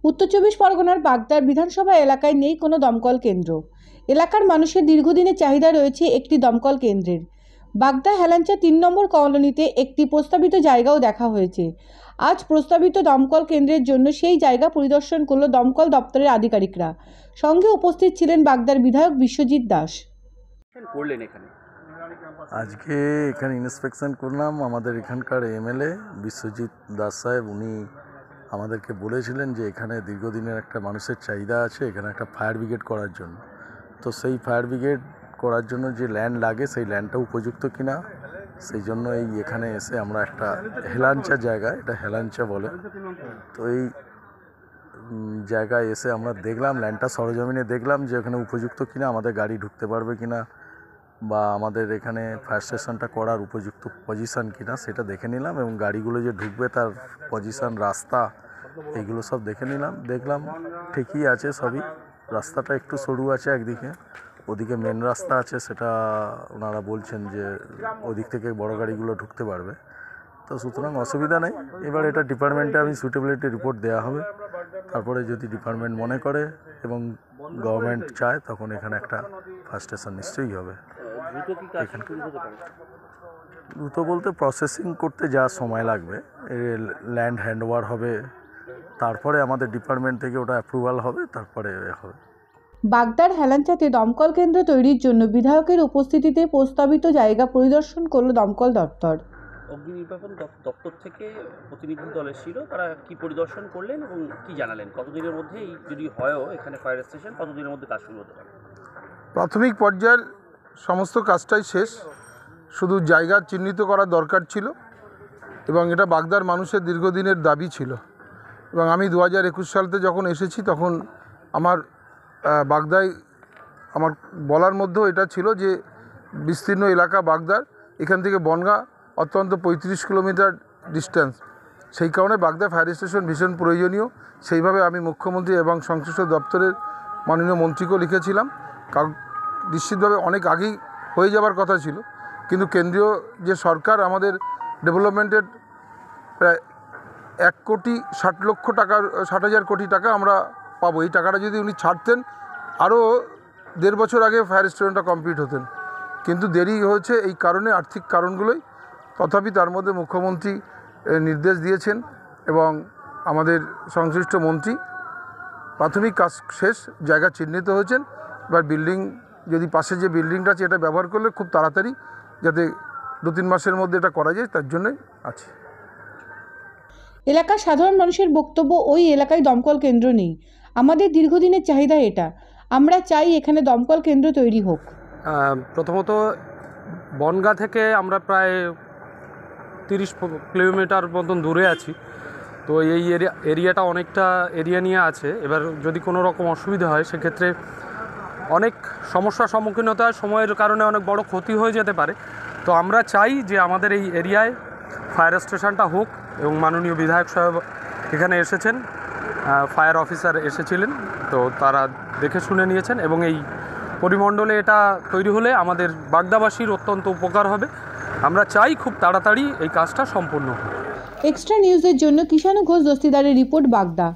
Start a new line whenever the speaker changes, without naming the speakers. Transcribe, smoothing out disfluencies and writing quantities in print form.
উত্তর চব্বিশ পরগনার বাগদার বিধানসভা এলাকায় নেই কোনো দমকল কেন্দ্র। এলাকার মানুষের দীর্ঘদিনের চাহিদা রয়েছে একটি দমকল কেন্দ্রের। বাগদা হেলাঞ্চা ৩ নম্বর কলোনিতে একটি প্রস্তাবিত জায়গাও দেখা হয়েছে। আজ প্রস্তাবিত দমকল কেন্দ্রের জন্য সেই জায়গা পরিদর্শন করল দমকল দপ্তরের আধিকারিকরা। সঙ্গে উপস্থিত ছিলেন বাগদার বিধায়ক বিশ্বজিৎ দাস।
আজকে এখানে ইন্সপেকশন করলাম। আমাদের এখানকার এমএলএ বিশ্বজিৎ দাস সাহেব উনি আমাদেরকে বলেছিলেন যে এখানে দীর্ঘদিনের একটা মানুষের চাহিদা আছে এখানে একটা ফায়ার ব্রিগেড করার জন্য। তো সেই ফায়ার ব্রিগেড করার জন্য যে ল্যান্ড লাগে সেই ল্যান্ডটা উপযুক্ত কিনা সেই জন্য এখানে এসে আমরা একটা হেলাঞ্চা জায়গা, এটা হেলাঞ্চা বলে, তো এই জায়গায় এসে আমরা দেখলাম ল্যান্ডটা সরজমিনে দেখলাম যে ওখানে উপযুক্ত কিনা, আমাদের গাড়ি ঢুকতে পারবে কিনা বা আমাদের এখানে ফায়ার স্টেশনটা করার উপযুক্ত পজিশান কিনা সেটা দেখে নিলাম এবং গাড়িগুলো যে ঢুকবে তার পজিশান, রাস্তা এইগুলো সব দেখে নিলাম। দেখলাম ঠিকই আছে সবই। রাস্তাটা একটু সরু আছে একদিকে, ওদিকে মেন রাস্তা আছে, সেটা ওনারা বলছেন যে ওদিক থেকে বড় গাড়িগুলো ঢুকতে পারবে, তো সুতরাং অসুবিধা নেই। এবার এটা ডিপার্টমেন্টে আমি সুটেবিলিটি রিপোর্ট দেওয়া হবে, তারপরে যদি ডিপার্টমেন্ট মনে করে এবং গভর্নমেন্ট চায় তখন এখানে একটা ফায়ার স্টেশন নিশ্চয়ই হবে। দ্রুত বলতে প্রসেসিং করতে যা সময় লাগবে, ল্যান্ড হ্যান্ডওভার হবে, তারপরে আমাদের ডিপার্টমেন্ট থেকে ওটা অ্যাপ্রুভাল হবে, তারপরে হবে।
বাগদার হেলাঞ্চাতে দমকল কেন্দ্র তৈরির জন্য বিধায়কের উপস্থিতিতে প্রস্তাবিত জায়গা পরিদর্শন করল দমকল দপ্তর।
অগ্নি নির্বাপন দপ্তর থেকে প্রতিনিধি দল এসেছিল, তারা কি পরিদর্শন করলেন এবং কি জানালেন? কতদিনের মধ্যে যদি হয়ও এখানে ফায়ার স্টেশন, কতদিনের মধ্যে কাজ শুরু হতে পারে?
প্রাথমিক পর্যায়ের সমস্ত কাজটাই শেষ, শুধু জায়গা চিহ্নিত করার দরকার ছিল এবং এটা বাগদার মানুষের দীর্ঘদিনের দাবি ছিল। এবং আমি 2021 সালতে যখন এসেছি তখন আমার বাগদায় আমার বলার মধ্যেও এটা ছিল যে বিস্তীর্ণ এলাকা বাগদার, এখান থেকে বনগাঁ অত্যন্ত 35 কিলোমিটার ডিস্টেন্স, সেই কারণে বাগদা ফায়ার স্টেশন ভীষণ প্রয়োজনীয়। সেইভাবে আমি মুখ্যমন্ত্রী এবং সংশ্লিষ্ট দপ্তরের মাননীয় মন্ত্রীকেও লিখেছিলাম। নিশ্চিতভাবে অনেক আগেই হয়ে যাওয়ার কথা ছিল, কিন্তু কেন্দ্রীয় যে সরকার আমাদের ডেভেলপমেন্টের প্রায় 1,60,00,000 কোটি টাকা আমরা পাবো। এই টাকাটা যদি উনি ছাড়তেন আরও 1.5 বছর আগে ফায়ার স্টেশনটা কমপ্লিট হতেন, কিন্তু দেরি হয়েছে এই কারণে, আর্থিক কারণগুলোই। তথাপি তার মধ্যে মুখ্যমন্ত্রী নির্দেশ দিয়েছেন এবং আমাদের সংশ্লিষ্ট মন্ত্রী প্রাথমিক কাজ শেষ, জায়গা চিহ্নিত হয়েছেন। এবার বিল্ডিং যদি পাশে যে বিল্ডিংটা আছে এটা ব্যবহার করলে খুব তাড়াতাড়ি যাতে 2-3 মাসের মধ্যে এটা করা যায় তার জন্যই আছে।
এলাকার সাধারণ মানুষের বক্তব্য, ওই এলাকায় দমকল কেন্দ্র নেই। আমাদের দীর্ঘদিনের চাহিদা এটা, আমরা চাই এখানে দমকল কেন্দ্র তৈরি হোক।
প্রথমত বনগাঁ থেকে আমরা প্রায় 30 কিলোমিটার মতন দূরে আছি, তো এই এরিয়াটা অনেকটা এরিয়া নিয়ে আছে। এবার যদি কোনো রকম অসুবিধা হয় সেক্ষেত্রে অনেক সমস্যার সম্মুখীন হতে হয়, সময়ের কারণে অনেক বড় ক্ষতি হয়ে যেতে পারে। তো আমরা চাই যে আমাদের এই এরিয়ায় ফায়ার স্টেশনটা হোক এবং মাননীয় বিধায়ক সাহেব এখানে এসেছেন, ফায়ার অফিসার এসেছিলেন, তো তারা দেখে শুনে নিয়েছেন এবং এই পরিমণ্ডলে এটা তৈরি হলে আমাদের বাগদাবাসীর অত্যন্ত উপকার হবে। আমরা চাই খুব তাড়াতাড়ি এই কাজটা সম্পূর্ণ হোক।
এক্সট্রা নিউজের জন্য কিষাণু ঘোষ দস্তিদারের রিপোর্ট, বাগদা।